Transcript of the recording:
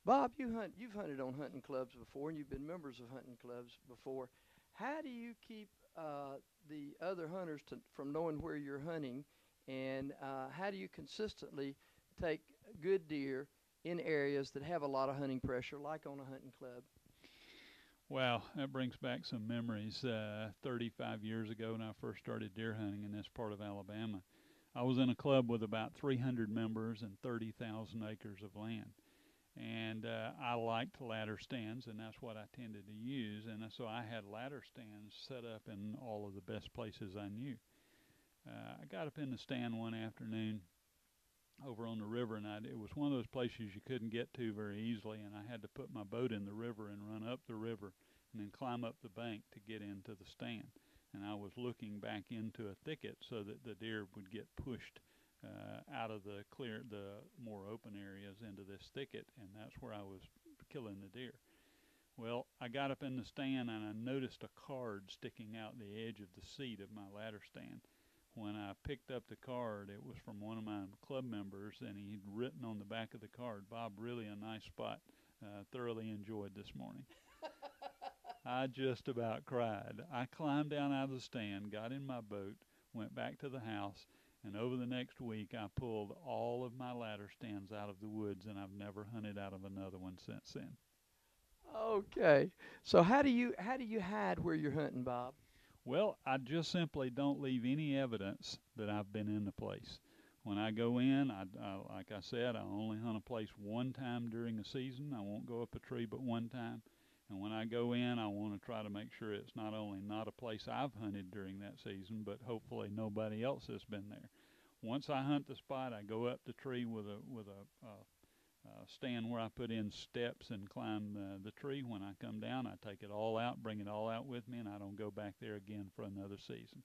Bob, you've hunted on hunting clubs before, and you've been members of hunting clubs before. How do you keep the other hunters from knowing where you're hunting, and how do you consistently take good deer in areas that have a lot of hunting pressure, like on a hunting club? Wow, that brings back some memories. 35 years ago, when I first started deer hunting in this part of Alabama, I was in a club with about 300 members and 30,000 acres of land. And I liked ladder stands, and that's what I tended to use. And so I had ladder stands set up in all of the best places I knew. I got up in the stand one afternoon over on the river, and it was one of those places you couldn't get to very easily, and I had to put my boat in the river and run up the river and then climb up the bank to get into the stand. And I was looking back into a thicket so that the deer would get pushed out of the more open areas into this thicket, and that's where I was killing the deer. Well, I got up in the stand and I noticed a card sticking out the edge of the seat of my ladder stand. When I picked up the card, it was from one of my club members, and he'd written on the back of the card, "Bob, really a nice spot. Thoroughly enjoyed this morning." I just about cried. I climbed down out of the stand, got in my boat, went back to the house, and over the next week I pulled all of my ladder stands out of the woods, and I've never hunted out of another one since then. Okay, so how do you hide where you're hunting, Bob? Well, I just simply don't leave any evidence that I've been in the place. When I go in, like I said, I only hunt a place one time during the season. I won't go up a tree but one time. And when I go in, I want to try to make sure it's not only not a place I've hunted during that season, but hopefully nobody else has been there. Once I hunt the spot, I go up the tree with a stand where I put in steps and climb the tree. When I come down, I take it all out, bring it all out with me, and I don't go back there again for another season.